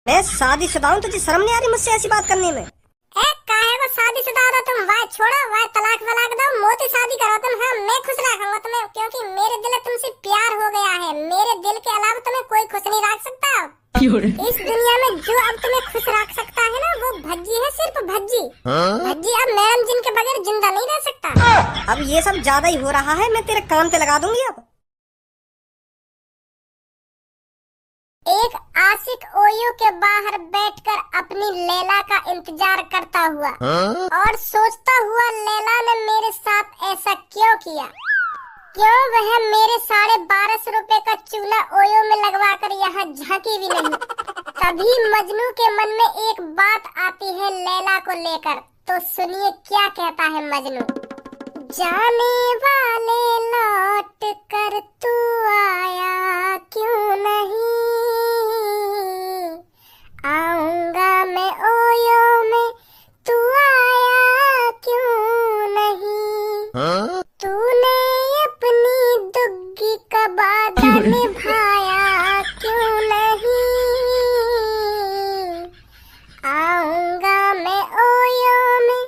मैं शादीशुदा हूँ, तुझे शर्म नहीं आ रही मुझसे ऐसी बात करने में? काहे को शादीशुदा हो तुम? वाह छोड़ो, वाह तलाक वलाक दो, मोती शादी करो तुम। हाँ मैं खुश रखूंगा तुम्हें, क्योंकि मेरे दिल में तुमसे प्यार हो गया है। मेरे दिल के अलावा तुम्हें कोई खुश नहीं रख सकता। इस दुनिया में जो अब तुम्हें खुश रख सकता है ना, वो भज्जी है, सिर्फ भज्जी। भज्जी अब मैडम जिन के बगैर जिंदा नहीं रह सकता। अब ये सब ज्यादा ही हो रहा है, मैं तेरे कान पे लगा दूंगी अब। एक आशिक ओयो के बाहर बैठकर अपनी लैला का इंतजार करता हुआ और सोचता हुआ, लैला ने मेरे साथ ऐसा क्यों किया? क्यों वह मेरे 12.5 रुपए का चूल्हा ओयो में लगवा कर यहाँ झांकी भी नहीं? तभी मजनू के मन में एक बात आती है लैला को लेकर। तो सुनिए क्या कहता है मजनू। जाने वाले लौट कर तू आया क्यों नहीं? आऊंगा मैं ओयो में, तू आया क्यों नहीं? तूने अपनी दुग्गी का वादा निभाया क्यों नहीं? आऊंगा मैं ओयो में,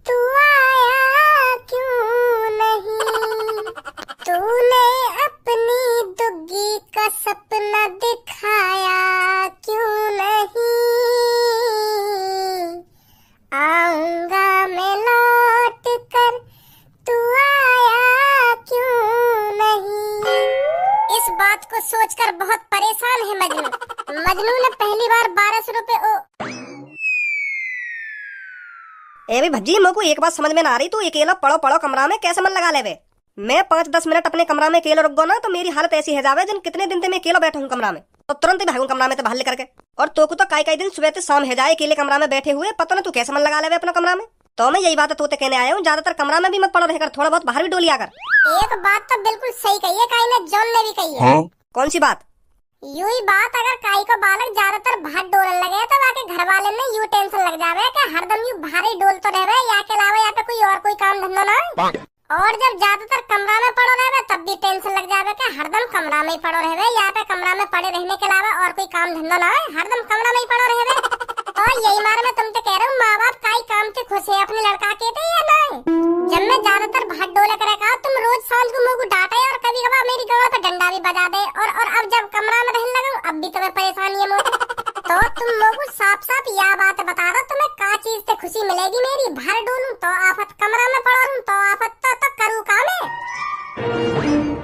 तू आया क्यों नहीं? तूने अपनी दुग्गी का सपना दिखाया क्यों नहीं? आऊंगा मैं लौट कर, तू आया क्यों नहीं? इस बात को सोचकर बहुत परेशान है मजनू। मजनू ने पहली बार 1200 रुपए ए भी भज्जी, मेरे को एक बात समझ में ना आ रही, तू अकेला पड़ो पड़ो कमरा में कैसे मन लगा लेवे? मैं 5-10 मिनट अपने कमरा में अकेले रुक गो ना, तो मेरी हालत ऐसी है जावे जन कितने दिन से मैं अकेला बैठा हूँ कमरा में, तो तुरंत ही भागूं कमरा में से बाहर लेकर के। और तो को तो कई दिन सुबह से शाम है जाए अकेले कमरा में बैठे हुए, पता ना तू कैसे मन लगा लेवे अपना कमरा में। तो मैं यही बात तोते कहने आया हूँ, ज्यादातर कमरा में भी मत पड़ो रहकर, थोड़ा बहुत बाहर भी डोलिया कर। एक बात तो बिल्कुल सही कही है काई ने, जॉन ने भी कही है। कौन सी बात? यूं ही बात, अगर काई को बालक ज्यादातर भात डोलने लगे तो आके घर वाले में यूं टेंशन लग जावे कि हरदम यूं भारी डोल तो रहे, या के अलावा यहाँ पे कोई और कोई काम धंधा ना है। और जब ज्यादातर कमरा में पड़ो रहे तब भी टेंशन लग जावे कि हरदम कमरा में ही पड़ो रहे, यहाँ पे कमरा में पड़े रहने के अलावा और कोई काम धंधा ना है, हरदम कमरा में ही पड़ो रहे। तो यही मारे मैं तुमसे कह रहा हूँ, माँ बाप काई काम से खुश है अपने लड़का के थे या नहीं? जब मैं ज्यादातर भात डोले करे कहा, तुम रोज सांझ को मुँह को डांटे और कभी कभार मेरी गाँव पे डंडा भी बजा दे, और अब जब कमरा में रहने लगा अब भी तुम्हें परेशानी है मुझे। तो तुम लोग साफ साफ यह बात बता दो, तुम्हें का चीज से खुशी मिलेगी मेरी? भार डोलूं तो आफत, कमरा में पड़ा रहूं तो आफत, तो करूँ काम है?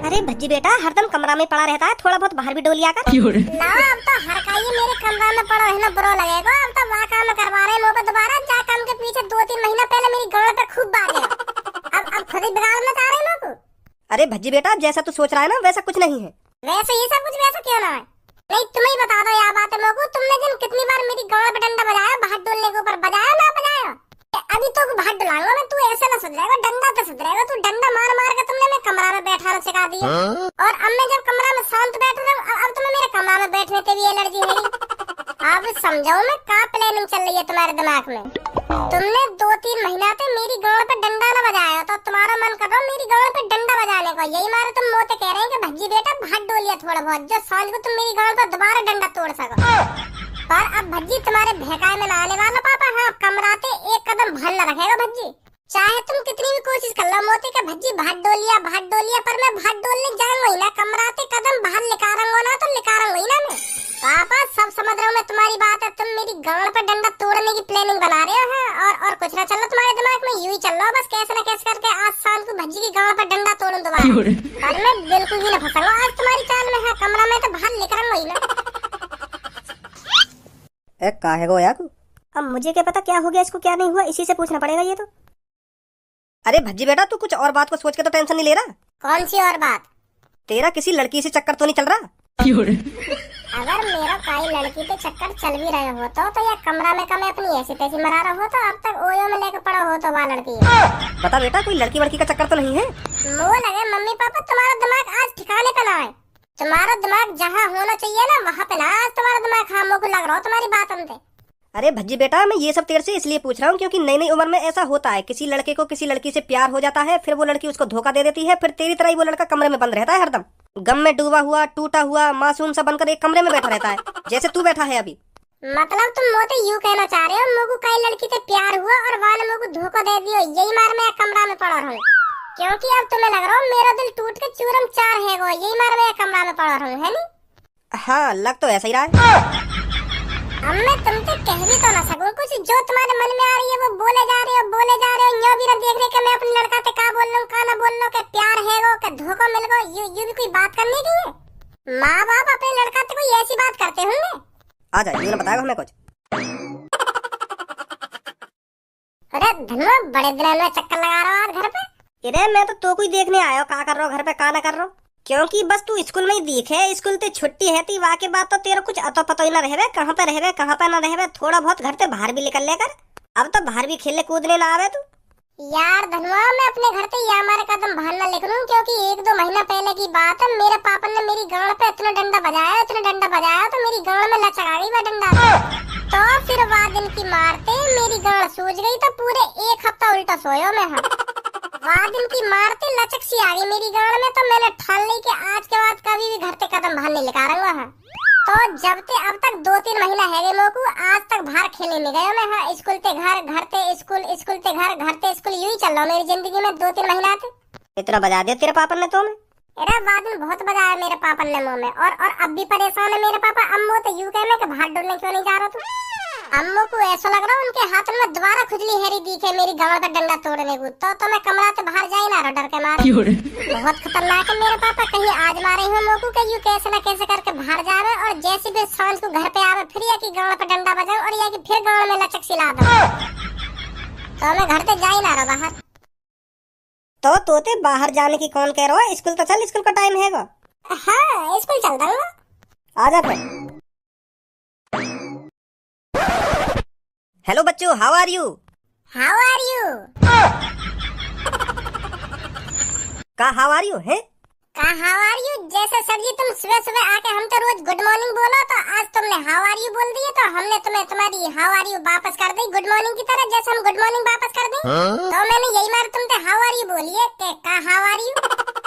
अरे भज्जी बेटा, हरदम कमरा में पड़ा रहता है, थोड़ा बहुत बाहर भी डोलिया कर। ना अब तो हर काई मेरे कमरा में पड़ा रहना बुरा लगेगा। अब तो वहाँ काम करवा रहे मुँह पे दोबारा जा, काम के पीछे 2-3 महीना पहले मेरी गाँव पे खूब बाजे, अब खुद ही बिगाड़ना चाह रहे लोग। अरे भज्जी बेटा, जैसा तू सोच रहा है ना वैसा कुछ नहीं है। वैसे ये सब कुछ वैसा क्यों ना है? नहीं तुम्हें ही बता दो यार बात है मोगू, तुमने दिन कितनी बार मेरी गाँव पे डंडा बजाया, भात डोलने के ऊपर बजाया ना बजाया? अभी तो भात डुलाऊंगा मैं, तू ऐसे ना सुधरेगा, डंडा तो सुधरेगा। तू डंडा मार मार के तुमने मैं कमरा में बैठाना सिखा दिया, और अब मैं जब कमरा में शांत बैठ रहा हूँ, अब तुम्हें मेरे कमरा में बैठने से भी एलर्जी है। अब समझाओ मैं क्या प्लानिंग चल रही है तुम्हारे दिमाग में। तुमने 2-3 महीना से मेरी गाँव पे डंडा न बजाया, तो तुम्हारा मन कर रहा मेरी गाँव पे डंडा बजाने को। यही मारे तुम मोते कह रहे हैं कि भज्जी बेटा भात डोलिया थोड़ा बहुत, जो सांझ को तुम मेरी गाँव पे दोबारा डंडा तोड़ सको। पर अब भज्जी तुम्हारे भहकाए में ना आने वाला पापा। हाँ कमराते एक कदम भल न रखेगा भज्जी, चाहे तुम कितनी भी कोशिश कर लो मोते के भज्जी भात डोलिया, पर मैं भात डोलने जाऊंगा ही ना। कमराते कदम बाहर लिकारूंगा ना तो लिकारूंगा ही ना मैं। पापा सब समझ रहा हूँ मैं तुम्हारी बात है, तुम मेरी गाँव पे डंडा तोड़ने की प्लानिंग बना रहे हो। और कुछ ना चल रहा तुम्हारे दिमाग में, यूं ही चल रहा बस कैसे न कैसे करके आज शाम को भज्जी की गाँव पे डंडा तोड़ूं दोबारा। और मैं बिल्कुल ही न फंसूंगा आज तुम्हारी चाल में। हाँ कमरा में तो बाहर लिकारूंगा ही ना। काहे गो यार, अब मुझे क्या पता क्या हो गया इसको क्या नहीं हुआ, इसी से पूछना पड़ेगा ये तो। अरे भज्जी बेटा, तू कुछ और बात को सोच के तो टेंशन नहीं ले रहा? कौन सी और बात? तेरा किसी लड़की से चक्कर तो नहीं चल रहा? अगर मेरा कोई लड़की पे चक्कर चल भी रहे हो तो या कमरा में मैं अपनी ऐसी तैसी मरा रहा हो, तो अब तक ओयो में लेकर पड़ा हो तो वह लड़की है। बता बेटा, कोई लड़की वड़की का चक्कर तो नहीं है? मुँह लगे मम्मी पापा, तुम्हारा दिमाग आज ठिकाने पे ना है। तुम्हारा दिमाग जहाँ होना चाहिए ना वहाँ पे ना आज तुम्हारा दिमाग खामों को लग रहा हो तुम्हारी बात हमसे। अरे भज्जी बेटा, मैं ये सब तेरे से इसलिए पूछ रहा हूँ क्योंकि नई नई उम्र में ऐसा होता है, किसी लड़के को किसी लड़की से प्यार हो जाता है, फिर वो लड़की उसको धोखा दे देती है, फिर तेरी तरह ही वो लड़का कमरे में बंद रहता है, हरदम गम में डूबा हुआ, टूटा हुआ, मासूम सा बनकर एक कमरे में बैठा रहता है, जैसे तू बैठा है अभी। मतलब तुम मोते यूं कहना चाह रहे हो मोको कई लड़की से प्यार हुआ और वाले मोको धोखा दे दियो, यही मार मैं कमरा में पड़ा रहूं? क्योंकि अब तुम्हें लग रहा हो मेरा दिल टूट के चूरम चार है वो, यही मार मैं कमरा में पड़ा रहूं, है नी? हाँ, लग तो ऐसा ही रहा है। अब मैं तुमसे कह भी तो ना सकूं कुछ, जो तुम्हारे मन में आ रही है वो बोले जा रहे हो। यो भी ना देख रहे कि मैं अपने लड़का से का बोल लूं का ना बोल लूं, कि प्यार है वो कि धोखा मिल गो, यू भी कोई बात करने की है? माँ बाप अपने लड़का से कोई ऐसी बात करते होंगे? आजा, यूं ना बताएगा हमें कुछ। अरे धनुआ, बड़े दिनों में चक्कर लगा रहा हो आज घर पे? अरे मैं तो कोई देखने आया, का कर रहा हो घर पे, का ना कर रहा हो? क्योंकि बस तू स्कूल में ही दिखे, स्कूल ते छुट्टी है ती, वाके बाद तो तेरा कुछ अतो पतो ही ना रहवे, कहाँ पे रहवे कहाँ पे ना रहवे। थोड़ा बहुत घर से बाहर भी निकल लेकर, अब तो बाहर भी खेलने कूदने ना आवे तू। यार धनुआ, मैं अपने घर से या हमारे कदम बाहर ना लिख लूं, क्योंकि 1-2 महीना पहले की बात है, मेरे पापा ने मेरी गांड पे इतना डंडा बजाया तो मेरी गांड में लचक आ गई वह डंडा। तो फिर वह दिन की मारते मेरी गांड सूज गई, तो पूरे 1 हफ्ता उल्टा सोयो मैं। वह दिन की मारते लचक सी आ गई मेरी गांड में, तो मैंने ठान ली कि आज के बाद कभी भी घर से कदम बाहर नहीं निकालूंगा। तो जब ते अब तक 2-3 महीना है गए मोकू, आज तक बाहर खेलने नहीं गया मैं। हाँ, स्कूल ते घर, घर ते स्कूल, स्कूल ते घर, घर ते स्कूल, यूं ही चल रहा मेरी जिंदगी में 2-3 महीना थे। इतना बजा दिया तेरे पापा ने तो में? अरे बाद में बहुत बजाया मेरे पापा ने मुंह में, और अब भी परेशान है मेरे पापा। अम्मू तो यूं कहने के बाहर डोलने क्यों नहीं जा रहा तू? अम्मू को ऐसा लग रहा है उनके हाथ में दोबारा खुजली हेरी दिखे मेरी गांव का डंडा तोड़ने को, तो मैं कमरा से बाहर जा ही ना रहा डर के मारे। बहुत खतरनाक है मेरे पापा, कहीं आज मारे हो मोकू के यूं कैसे ना कैसे करके बाहर जा रहे, और जैसे भी सांझ को घर पे आवे फिर या की गांव पे डंडा बजाऊं, और या की फिर गांव में लचक सिला दो, तो मैं घर से जा ही ना रहा बाहर। तो तोते बाहर जाने की कौन कह रहा है? स्कूल तो चल, स्कूल का टाइम है। हाँ, स्कूल चल रहा हूँ। आजा फिर। हेलो बच्चों, how are you? How are you? का हाउ आर यू है? का हाउ आर यू? जैसे सर जी तुम सुबह सुबह आके हम तो रोज गुड मॉर्निंग बोलो, तो आज तुमने हाउ आर यू बोल दिए, तो हमने तुम्हें तुम्हारी हाउ आर यू वापस कर दी गुड मॉर्निंग की तरह, जैसे हम गुड मॉर्निंग वापस कर दें। तो मैंने यही मार तुमसे हाउ आर यू बोलिए कि का हाउ आर यू।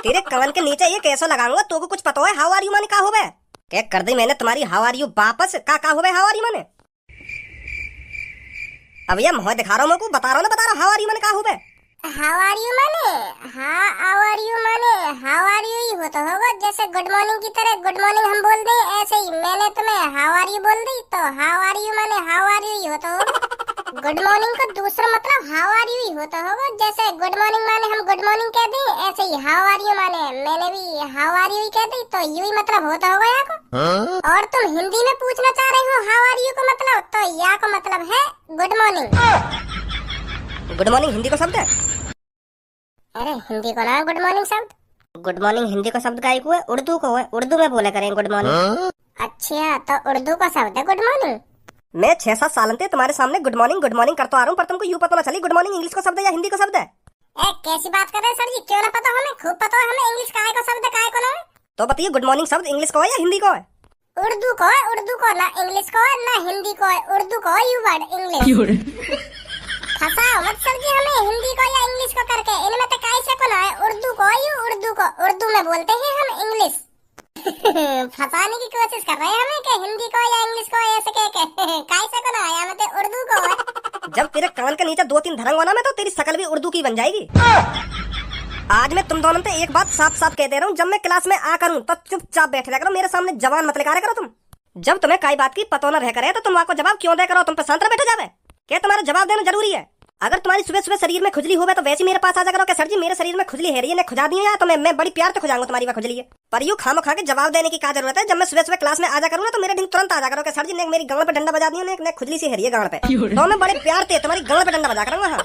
तेरे कान के नीचे ये कैसा लगाऊंगा? तो को कुछ पता है हाउ आर यू माने का होवे? क्या कर दी मैंने तुम्हारी हाउ आर यू वापस, का होवे हाउ आर यू माने? अब ये मुंह दिखा रहा हूँ, मैं बता रहा हूँ ना, बता रहा हूँ हाउ आर यू माने का होवे? हाउ आर यू माने हाउ आर यू माने हाउ आर यू ही होता होगा, जैसे गुड मॉर्निंग की तरह गुड मॉर्निंग हम बोल दें, ऐसे ही मैंने तुम्हें हाउ आर यू बोल दी, तो हाउ आर यू माने हाउ आर यू ही होता होगा। गुड मॉर्निंग का दूसरा मतलब हाउ आर यू ही होता होगा, जैसे गुड मॉर्निंग माने हम गुड मॉर्निंग कह दें, ऐसे ही हाउ आर यू माने मैंने भी हाउ आर यू ही कह दी, तो यू ही मतलब होता होगा या को। और तुम हिंदी में पूछना चाह रहे हो हाउ आर यू को मतलब, तो या को मतलब है good morning. Good morning Hindi का शब्द है? अरे हिंदी को ना गुड मॉर्निंग शब्द। गुड मॉर्निंग हिंदी का शब्द का को है, उर्दू को है, उर्दू में बोले करें गुड मॉर्निंग। अच्छा, तो उर्दू का शब्द है गुड मॉर्निंग। मैं 6-7 साल से तुम्हारे सामने गुड मॉर्निंग करता आ रहा हूँ, पर तुमको यूं पता ना चली गुड मॉर्निंग इंग्लिश का शब्द है या हिंदी का शब्द है? कैसी बात कर रहे हैं सर जी, क्यों ना पता हमें, खूब पता है हमें इंग्लिश का शब्द काय को ना। तो बताइए गुड मॉर्निंग शब्द इंग्लिश को है या हिंदी को है? उर्दू को है, उर्दू को, ना इंग्लिश को है ना हिंदी को है, उर्दू को है, यू वर्ड इंग्लिश। फंसाओ मत सर जी हमें हिंदी को या इंग्लिश को करके, इनमें तो कैसे को ना है, उर्दू को यू, उर्दू को, उर्दू में बोलते हैं हम इंग्लिश। फंसाने की कोशिश कर रहे हैं हमें कि हिंदी को या इंग्लिश को ऐसे कह के, कैसे को ना है, मतलब उर्दू को है। जब तेरे कान के नीचे 2-3 धरंग होना में, तो तेरी शकल भी उर्दू की बन जाएगी। आज मैं तुम दोनों से एक बात साफ साफ कह दे रहा हूँ, जब मैं क्लास में आ करूँ तो चुपचाप बैठ रहा करो, मेरे सामने जवान मत लगा करो तुम। जब तुम्हें कोई बात की पता न रह करे, तो तुम वहाँ को जवाब क्यों दे करो? तुम पे शांत बैठे जावे, क्या तुम्हारा जवाब देना जरूरी है? अगर तुम्हारी सुबह सुबह शरीर में खुजली होवे तो वैसे मेरे पास आ जा करो कि सर जी मेरे शरीर में खुजली है रही है, ने खुजा दी है, तो मैं बड़ी प्यार से खुजाऊंगा तुम्हारी वह खुजली है। पर यूं खाम खा के जवाब देने की क्या जरूरत है? जब मैं सुबह सुबह क्लास में आ जा करूँ ना, तो मेरे ढंग तुरंत आ जा करो कि सर जी ने मेरी गांड पे डंडा बजा दिया, ने खुजली सी है रही है गांड पे, तो मैं बड़े प्यार से तुम्हारी गांड पे डंडा बजा करूंगा। हाँ,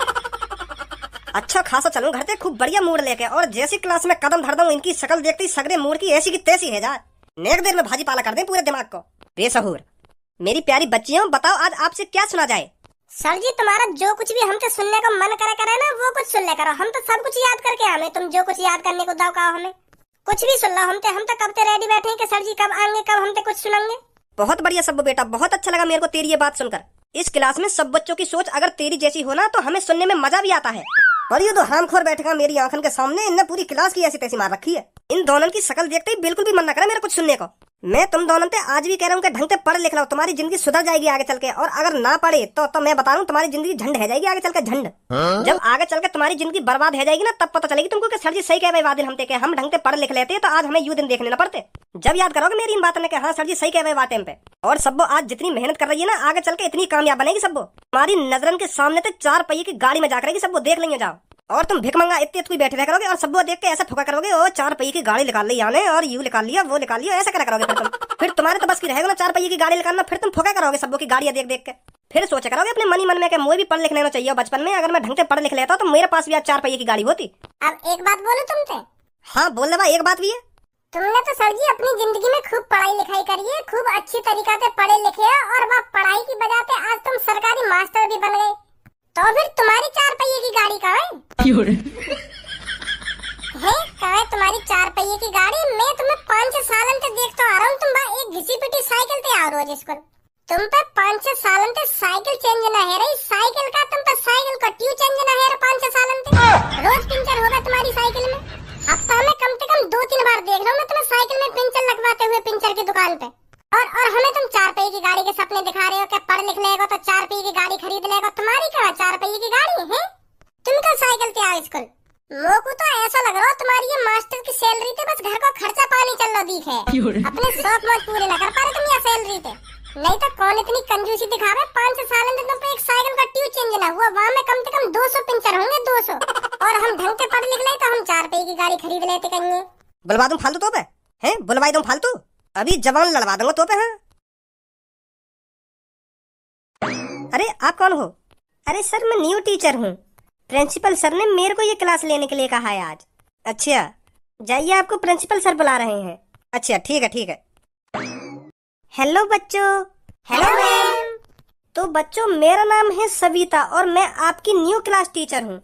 अच्छा खासा चलूं घर से खूब बढ़िया मूड लेके, और जैसी क्लास में कदम धर दूं इनकी शक्ल देखती सगरे मूड की ऐसी की तैसी है जा, नेक देर में भाजी पाला कर दे पूरे दिमाग को। बेसहूर मेरी प्यारी बच्चियों, बताओ आज आपसे क्या सुना जाए? सर जी तुम्हारा जो कुछ भी हमसे सुनने का मन करे ना, वो कुछ सुन ले करो, हम तो सब कुछ याद करके हमें, तुम जो कुछ याद करने को दाव का हमें कुछ भी सुन लो, हम तो कब से रेडी बैठे हैं कि सर जी कब आएंगे, कब हमसे कुछ सुनाएंगे। बहुत बढ़िया सब बेटा, बहुत अच्छा लगा मेरे को तेरी ये बात सुनकर। इस क्लास में सब बच्चों की सोच अगर तेरी जैसी हो ना, तो हमें सुनने में मजा भी आता है। और ये तो हरामखोर बैठेगा मेरी आंखन के सामने, इनने पूरी क्लास की ऐसी तैसी मार रखी है। इन दोनों की शक्ल देखते ही बिल्कुल भी मन न करे मेरा कुछ सुनने को। मैं तुम दोनों से आज भी कह रहा हूँ कि ढंग से पढ़ लिख लो, तुम्हारी जिंदगी सुधर जाएगी आगे चल के। और अगर ना पढ़े तो मैं बता रहा हूँ तुम्हारी जिंदगी झंड है जाएगी आगे चल के, झंड। जब आगे चल के तुम्हारी जिंदगी बर्बाद है जाएगी ना, तब पता चलेगी तुमको कि सर जी सही कह रहे वादिल हमते, हम ढंग से पढ़ लिख लेते तो आज हमें यू दिन देखने न पड़ते। जब याद करोगे मेरी इन बातों ने, हाँ सर जी सही कह रहे बातें पे। और सबो आज जितनी मेहनत कर रही है ना, आगे चल के इतनी कामयाब बनेगी सबो। तुम्हारी नजरन के सामने तो 4 पहिए की गाड़ी में जा करेगी सबो, देख लेंगे जाओ। और तुम भिख मंगा इतनी बैठे रह करोगे और सबको देख के ऐसा फुका करोगे, ओ 4 पहिए की गाड़ी निकाल ली याने, और यू निकाल लिया वो निकाल लिया, ऐसा क्या करोगे फिर तुम्हारे तो बस की रहेगा ना 4 पहिए की गाड़ी निकालना। फिर तुम फुका करोगे सबको की गाड़ियां देख देख के। फिर सोचा करोगे अपने मन में कि मुझे भी पढ़ लिख लेना चाहिए बचपन में, अगर मैं ढंग से पढ़ लिख लेता तो मेरे पास भी आज 4 पहिए की गाड़ी होती। अब एक बात बोलूं तुमसे? हाँ बोल ले भाई, एक बात भी है। तुमने तो सर जी अपनी जिंदगी में खूब पढ़ाई लिखाई करी है, खूब अच्छी तरीका से पढ़े लिखे है, और वह पढ़ाई की वजह से आज तुम सरकारी मास्टर भी बन गए। तो फिर तुम्हारी 4 पहिए की गाड़ी कहाँ है तुम्हारी 4 पहिए की गाड़ी? मैं तुम्हें 5-6 सालन से देखता आ रहा हूँ, तुम एक घिसी पिटी साइकिल पे आ रोज स्कूल। तुम पे 5-6 सालन से साइकिल चेंज ना है रही, साइकिल का तुम पे साइकिल का ट्यू चेंज ना है 5-6 सालन से। रोज पंचर होगा तुम्हारी साइकिल में, हफ्ता में कम से कम 2-3 बार देख रहा हूँ मैं तुम्हें साइकिल में पंचर लगवाते हुए पंचर की दुकान पे। और हमें तुम 4 पहिए की गाड़ी के सपने दिखा रहे हो कि पढ़ लिख लेगा तो 4 पहिए की गाड़ी खरीद लेगा। तुम्हारी कहाँ 4 पहिए की गाड़ी है? तुम क्या साइकिल पे आओ स्कूल? मोको तो ऐसा लग रहा है तुम्हारी ये मास्टर की सैलरी थे बस घर का खर्चा पानी चल रहा दिख है, अपने शौक मौज पूरे न कर पा रहे तुम ये सैलरी थे। नहीं तो कौन इतनी कंजूसी दिखावे? 5-6 साल में तुम पे एक साइकिल का ट्यूब चेंज ना हुआ, वहाँ में कम से कम 200 पंचर होंगे, 200। और हम ढंग से पढ़ लिख ले तो हम 4 पहिए की गाड़ी खरीद लेते कहीं। बुलवा दूं फालतू तो पे हैं, बुलवाई दूं फालतू, अभी जवान लड़वा दूंगा तो पे। हाँ अरे आप कौन हो? अरे सर मैं न्यू टीचर हूँ, प्रिंसिपल सर ने मेरे को ये क्लास लेने के लिए कहा है आज। अच्छा जाइए, आपको प्रिंसिपल सर बुला रहे हैं। अच्छा ठीक है। हेलो बच्चों। Hello ma'am. तो बच्चों मेरा नाम है सविता और मैं आपकी न्यू क्लास टीचर हूँ।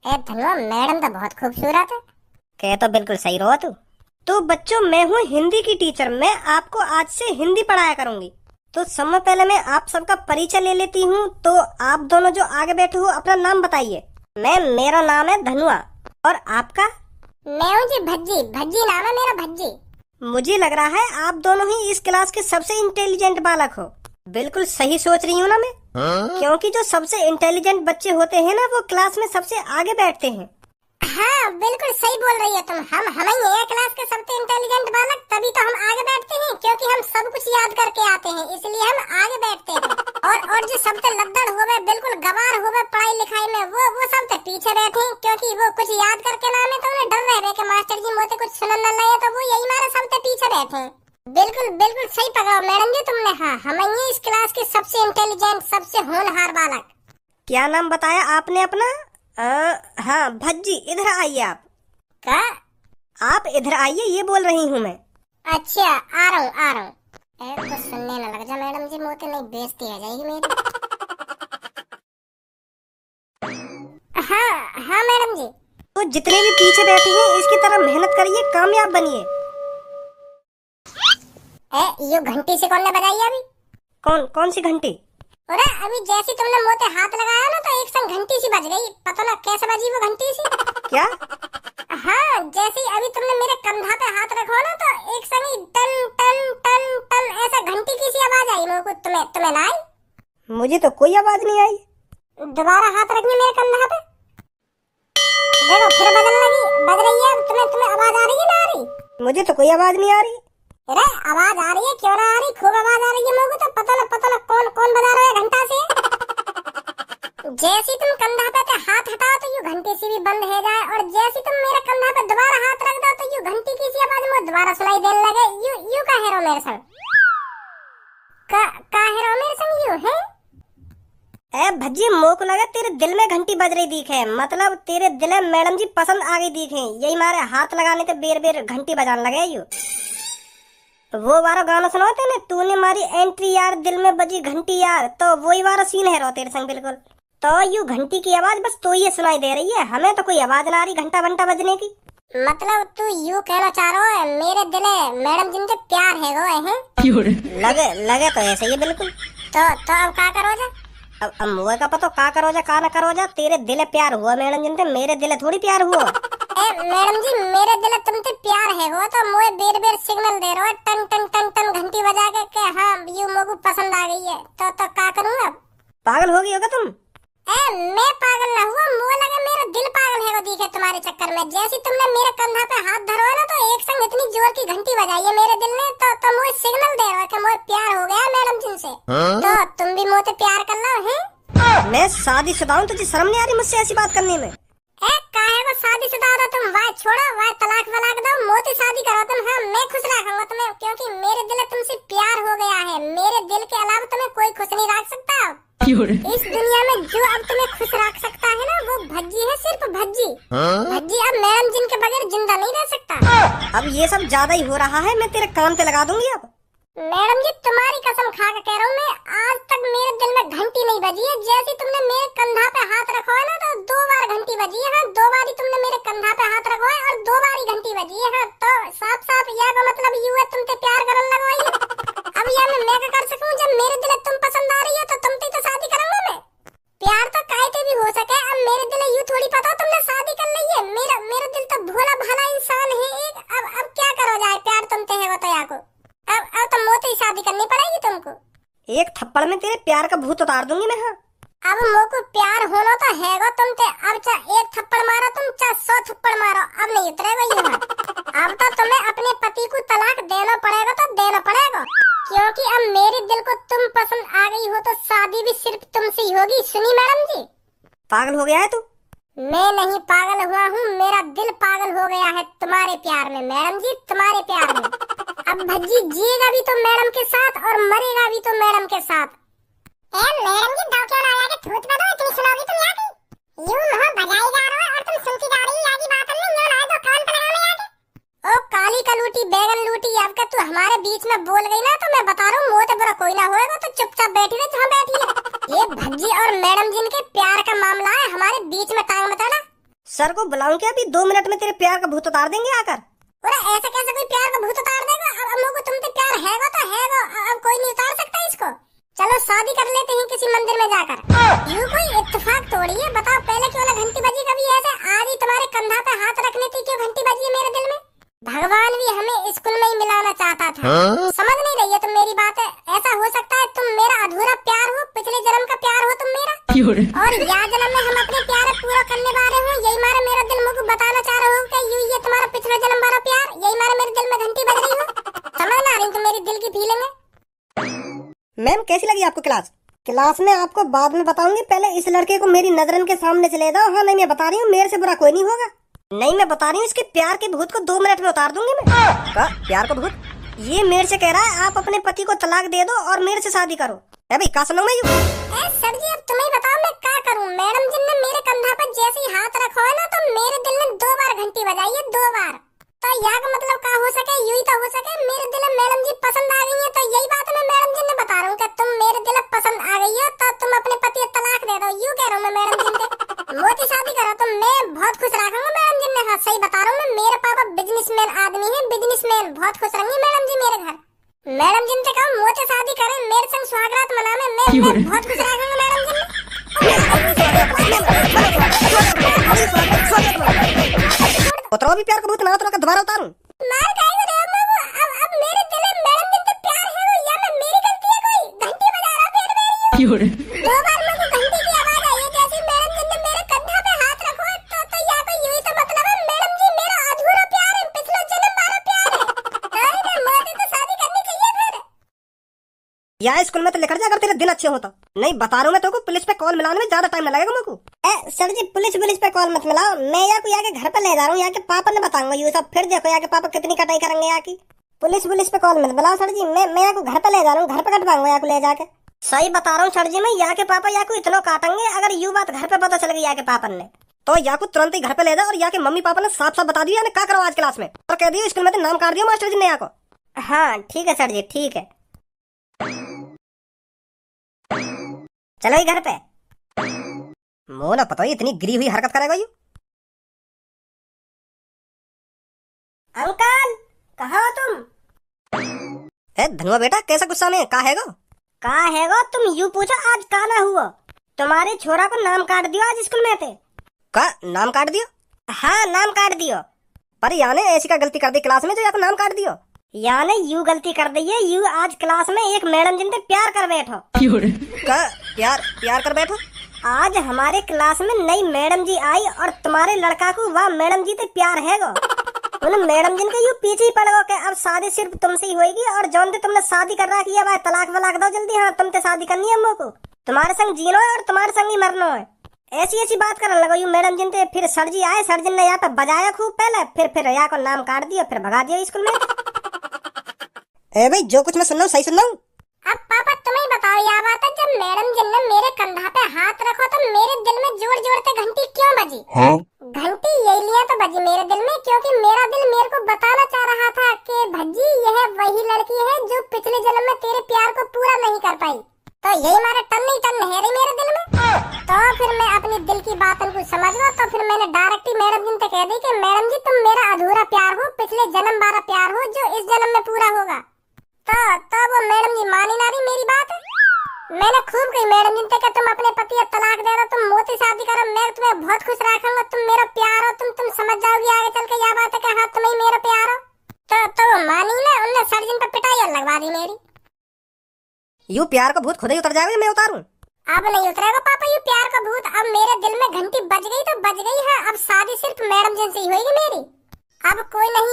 धन्यवाद मैडम, तो बहुत खूबसूरत है। कह तो बिल्कुल सही रहो तू। तो बच्चों मैं हूँ हिंदी की टीचर, मैं आपको आज से हिंदी पढ़ाया करूंगी। तो समय पहले मैं आप सबका परिचय ले लेती हूँ। तो आप दोनों जो आगे बैठे हो अपना नाम बताइए। मेरा नाम है धनुआ, और आपका? मैं हूँ जी भज्जी, भज्जी नाम है मेरा, भज्जी। मुझे लग रहा है आप दोनों ही इस क्लास के सबसे इंटेलिजेंट बालक हो। बिल्कुल सही सोच रही हूँ ना मैं? क्योंकि जो सबसे इंटेलिजेंट बच्चे होते हैं ना, वो क्लास में सबसे आगे बैठते हैं। हाँ बिल्कुल सही बोल रही है तुम। हम ही हैं क्लास के सबसे इंटेलिजेंट बालक, तभी तो हम आगे बैठते हैं, क्योंकि हम सब कुछ याद करके आते हैं, इसलिए हम आगे बैठते हैं। और जो सबसे लद्दड़ हो गए, बिल्कुल गवार हो गए पढ़ाई लिखाई में, वो सब तो पीछे बैठे हैं, क्योंकि वो कुछ याद करके ना में तो उन्हें डर रहे कि मास्टर जी मोते कुछ सुनन न लगे, तो वो यही मारे सबसे पीछे बैठे हैं। बिल्कुल सही पकड़ा मैडम जी तुमने। हाँ हम ही इस क्लास के सबसे इंटेलिजेंट, सबसे होनहार बालक। क्या नाम बताया आपने अपना? हाँ भज्जी, इधर आइए आप। क्या? आप इधर आइए, ये बोल रही हूँ मैं। अच्छा आ रहा हूँ। तो सुनने न लग जा मैडम जी, मोते नहीं बेइज्जती हो जाएगी मेरी। हाँ मैडम जी। तो जितने भी पीछे बैठे हैं इसकी तरह मेहनत करिए, कामयाब बनिए। ये घंटी से कौन ने बजाई अभी? कौन सी घंटी? अरे अभी जैसी तुमने मोते हाथ लगाया ना, तो एक संग घंटी सी बज गई, पता ना कैसे बजी वो घंटी सी। क्या? हाँ जैसे अभी तुमने मेरे कंधा पे हाथ रखो ना, तो एक संग ही टन टन टन टन ऐसा घंटी की सी आवाज आई मेरे को। तुम्हें ना आई? मुझे तो कोई आवाज नहीं आई। दोबारा हाथ रखिए मेरे कंधा पे, देखो फिर बज रही है। तुम्हें आवाज आ रही है ना? आ रही? मुझे तो कोई आवाज नहीं आ रही। अरे आवाज आ रही है, क्यों ना आ रही? खूब आवाज आ रही है मेरे को, तो पता ना कौन बजा रहा है घंटा से। जैसे तुम कंधा पे हाथ हटाओ तो यू घंटी सी भी बंद हो जाए, और जैसे तुम मेरे कंधा पे दोबारा हाथ रख दो तो यू घंटी की सी आवाज मुझे दोबारा सुनाई देने लगे। यू का हेरो मेरे संग? का हेरो मेरे संग यू है? ए भज्जी, मोको लगा तेरे दिल में घंटी बज रही दिखे, मतलब तेरे दिल में मैडम जी पसंद आ गई दिखे, यही मारे हाथ लगाने ते बेर घंटी बजाने लगे। यू वो वाला गाना सुना तेने, तूने मारी एंट्री यार, दिल में बजी घंटी यार, तो वही वाला सीन है रो तेरे संग बिल्कुल। तो यू घंटी की आवाज बस तो ये सुनाई दे रही है, हमें तो कोई आवाज ना आ रही घंटा बंटा बजने की। मतलब तू यू कहना चाह रहा है मेरे दिल मैडम जिनसे प्यार है वो है? लगे तो ऐसे ही बिल्कुल। तो अब क्या करो जा? अब मुझे का पता का करो जा का ना करो जा, तेरे दिल प्यार हुआ मैडम जिनसे, मेरे दिल थोड़ी प्यार हुआ। मैडम जी मेरे दिल तुमसे प्यार है हो तो मोए बेर बेर सिग्नल दे रहे हो टन टन टन टन घंटी बजा के हाँ यू मोगू पसंद आ गई है तो क्या करूँ अब? पागल हो गई होगा तुम। मैं पागल ना हुआ, मुझे लगा मेरा दिल पागल है वो दिखे तुम्हारे चक्कर में। जैसे तुमने मेरे कंधा पे हाथ धरो ना तो एक संग इतनी जोर की घंटी बजाई है मेरे दिल ने तो मुझे सिग्नल दे रहा है कि मुझे प्यार हो गया मैडम जिनसे। तो तुम भी मुझसे प्यार कर लो हैं? मैं शादीशुदा हूँ, तुझे शर्म नहीं आ रही मुझसे ऐसी बात करने में? काहे को शादीशुदा हो तुम? वाह छोड़ो, वाह तलाक वलाक दो, मोती शादी करो तुम। हाँ मैं खुश रखूंगा तुम्हें क्योंकि मेरे दिल तुमसे प्यार हो गया है। मेरे दिल के अलावा तुम्हें कोई खुश नहीं रख सकता। इस दुनिया में जो अब तुम्हें खुश रख सकता है ना वो भज्जी है, सिर्फ भज्जी। भज्जी अब मैडम जिन के बगैर जिंदा नहीं रह सकता। अब ये सब ज्यादा ही हो रहा है, मैं तेरे कान पे लगा दूंगी अब। मैडम जी तुम्हारी कसम खा के कह रहा हूँ मैं, आज तक मेरे दिल में घंटी नहीं बजी है। जैसे तुमने मेरे कंधा पे हाथ रखा है ना तो 2 बार घंटी बजी है। हाँ 2 बार तुमने मेरे कंधा पे हाथ रखा है और 2 बार ही घंटी बजी है। हाँ तो साफ साफ यह का मतलब यू है तुमसे प्यार करने लगो ही। अब यह मैं क्या कर सकूँ? जब मेरे दिल तुम पसंद आ रही है तो तुमसे तो शादी करूंगा मैं। प्यार तो कायते भी हो सके, अब मेरे दिल यू थोड़ी पता तुमने शादी कर ली है। मेरा दिल तो भोला भाला इंसान है एक। अब क्या करो जाए, प्यार तुमसे है वो तो याको अब तो मोते ही शादी करनी पड़ेगी तुमको। एक थप्पड़ में तेरे प्यार का भूत उतार दूंगी मैं। हाँ अब मोको प्यार होना तो हैगा तुमसे। अब चाहे 1 थप्पड़ मारो तुम, चाहे 100 थप्पड़ मारो, अब नहीं उतरेगा ये। अब तो तुम्हें अपने पति को तलाक देना पड़ेगा तो देना पड़ेगा क्योंकि अब मेरे दिल को तुम पसंद आ गई हो तो शादी भी सिर्फ तुमसे ही होगी। सुनी मैडम जी? पागल हो गया है तू? मैं नहीं पागल हुआ हूँ, मेरा दिल पागल हो गया है तुम्हारे प्यार में मैडम जी, तुम्हारे प्यार में। अब भज्जी जिएगा भी तो मैडम के साथ और मरेगा भी तो मैडम के साथ। मैडम जी दाव क्यों ना आया कि थूत बदो इतनी सुनोगी तुम यहाँ की? यूं हो बजाई जा रहा है और तुम सुनती जा रही है आगे बात नहीं, यूं ना दो कान पे लगाने यहाँ के। ओ काली का लूटी बैगन लूटी, अब का तू हमारे बीच में बोल गई ना तो मैं बता रहा हूँ मोते बुरा कोई ना होएगा तो चुपचाप बैठी रहे जहाँ बैठी है। ये भज्जी और मैडम जी के प्यार का मामला है, हमारे बीच में टांग मत अड़ा। सर को बुलाऊं क्या? अभी 2 मिनट में तेरे प्यार का भूत उतार देंगे आकर। अरे ऐसा कैसे कोई प्यार का भूत उतार देगा? अब हमको तुमसे प्यार हैगा तो हैगा, अब कोई नहीं उतार सकता इसको। चलो शादी कर लेते हैं किसी मंदिर में जाकर। यूं कोई इत्तेफाक तोड़ी है? बताओ पहले क्यों ना घंटी बजी कभी ऐसे? आज ही तुम्हारे कंधा पे हाथ रखने थी, क्यों घंटी बजी है मेरे दिल में? भगवान भी हमें स्कूल में ही मिलाना चाहता था। समझ नहीं रही है तुम मेरी बात? ऐसा हो सकता है तुम मेरा अधूरा प्यार हो, पिछले जन्म का प्यार हो तुम मेरा, और यह जन्म में हम अपने प्यार पूरा करने वाले हो। यही मारा मेरा दिल मुझको बताना चाह रहे हो कि ये तुम्हारा पिछले जन्म वाला प्यार, यही मारा मेरे दिल में घंटी बज रही हो। समझ ना रही तुम मेरी दिल की फीलिंग है? मैम कैसी लगी आपको क्लास? क्लास में आपको बाद में बताऊंगी, पहले इस लड़के को मेरी नजरन के सामने से ले जाओ। हाँ नहीं मैं बता रही हूँ, मेरे से बुरा कोई नहीं होगा। नहीं मैं बता रही हूँ, इसके प्यार के भूत को 2 मिनट में उतार दूंगी मैं। का प्यार का भूत? ये मेरे से कह रहा है आप अपने पति को तलाक दे दो और मेरे से शादी करो। भाई कहा सुनो मैं सर जी अब तुम्हें बताओ मैं क्या करूँ? मैडम जी ने मेरे कंधा पर जैसे ही हाथ रखा है ना तो मेरे दिल ने 2 बार घंटी बजाई है, 2 बार। तो यहाँ का मतलब क्या हो सके? यू ही तो हो सके मेरे दिल में मैडम जी पसंद आ गई है। तो यही बात मैं मैडम जी ने बता रहा हूँ कि तुम मेरे दिल पसंद आ गई है तो तुम अपने पति को तलाक दे दो। यूँ कह रहा हूँ मैं मैडम जी से, मोती शादी करो तो मैं बहुत खुश रखूंगा मैडम जी ने। हाँ सही बता रहा हूँ मैं, मेरे पापा बिजनेसमैन आदमी है, बिजनेसमैन, बहुत खुश रहेंगे मैडम जी मेरे घर। मैडम जी से कहो मोती शादी करे, मेरे संग सुहागरात मनावे, मैं बहुत खुश रखूंगा मैडम जी ने। उतरो भी प्यार का भूत ना उतरो का दोबारा उतारूं? मार काहे रे बाबू? अब मेरे दिल में मैडम जी से प्यार है वो या मैं मेरी गलती है? कोई घंटी बजा रहा फिर मेरी 2 बार मेरे को घंटी की आवाज आई है जैसे मैडम जी ने मेरे कंधा पे हाथ रखो तो या कोई यही तो मतलब है मैडम जी मेरा अधूरा प्यार है, पिछला जन्म वाला प्यार है। नहीं मुझे तो शादी करनी चाहिए फिर। यहाँ स्कूल में तो लिखा जाए अगर तेरे दिन अच्छे हो तो। नहीं बता रहा हूँ मैं, तो पुलिस पे कॉल मिलाने में ज्यादा टाइम लगेगा मेरे को। सर जी पुलिस पे कॉल मत मिलाओ, मैं यहाँ को यहाँ के घर पे ले जा रहा हूँ, यहाँ के पापा ने बताऊंगा ये सब। फिर देखो यहाँ के पापा कितनी कटाई करेंगे यहाँ की। पुलिस पे कॉल मत मिलाओ सर जी, मैं यहाँ को घर पे ले जा रहा हूँ, घर पे कटवाऊंगा यहाँ को ले जाके। सही बता रहा हूँ सर जी, मैं यहाँ के पापा यहाँ को इतना काटेंगे अगर यू बात घर पे पता चल गई यहाँ के पापा ने तो यहाँ को तुरंत ही घर पे ले जाओ। और यहाँ के मम्मी पापा ने साफ साफ बता दिया क्या करो आज क्लास में, और कह दिया स्कूल में तो नाम काट दिया मास्टर जी ने यहाँ को। हाँ ठीक है सर जी ठीक है, चलो घर पे। मोना पता है इतनी गिरी हुई हरकत करेगा यू। अंकल कहाँ हो तुम? धनुआ बेटा कैसा गुस्सा में कहा हैगो? तुम यूं पूछो आज का ना हुआ? तुम्हारे छोरा को नाम काट दियो आज स्कूल में थे। का नाम काट दियो? हाँ नाम काट दियो। पर याने ऐसी का गलती कर दी क्लास में जो या तो नाम काट दियो। याने यू गलती कर दी है, यू आज क्लास में एक मैडम जिनसे प्यार कर बैठो। प्यार प्यार कर बैठो। आज हमारे क्लास में नई मैडम जी आई और तुम्हारे लड़का को वह मैडम जी से प्यार है गो। उन मैडम जिन के यू पीछे ही पड़ गो के अब शादी सिर्फ तुमसे ही होगी और जौन से तुमने शादी कर रखी है वह तलाक वलाक दो जल्दी। हाँ तुमसे शादी करनी है हमको, तुम्हारे संग जीनो है और तुम्हारे संग ही मरना है। ऐसी ऐसी बात करने लगो यू मैडम जिन से। फिर सर जी आए, सर जी ने या तो बजाया खूब पहले, फिर या को नाम काट दिया, फिर भगा दिया स्कूल में। ए भाई जो कुछ मैं सुन रहा हूँ सही सुन रहा हूँ? अब पापा तुम ही बताओ यह बात है, जब मैडम जी ने मेरे कंधा पे हाथ रखो तो मेरे दिल में जोर जोर से घंटी क्यों बजी? हाँ? घंटी यही लिया तो बजी मेरे दिल में क्योंकि मेरा दिल मेरे को बताना चाह रहा था कि भज्जी यह वही लड़की है जो पिछले जन्म में तेरे प्यार को पूरा नहीं कर पाई। तो यही मारे टन नहीं टन है रही मेरे दिल में। तो फिर मैं अपने दिल की बात उनको समझ गया, तो फिर मैंने डायरेक्ट ही मैडम जी से कह दी कि मैडम जी तुम मेरा अधूरा प्यार हो, पिछले जन्म वाला प्यार हो जो इस जन्म में पूरा होगा। तो वो मैडम जी मानी ना रही मेरी बात। मैंने खूब कही मैडम जी से कि तुम अपने पति को तलाक दे दो, तुम मोती शादी करो, मैं तुम्हें बहुत खुश रखूंगा, तुम मेरा प्यार हो, तुम समझ जाओगी आगे चल के यह बात है कि हाँ तुम ही मेरा प्यार हो। तो वो मानी ना, उनने सर्जन पे पिटाई और लगवा दी मेरी। यू प्यार का भूत खुद ही उतर जाएगा, मैं उतारूं? अब नहीं उतरेगा पापा ये प्यार का भूत। अब मेरे दिल में घंटी बज गई तो बज गई है, अब शादी सिर्फ मैडम जी से ही होगी मेरी। अब कोई नहीं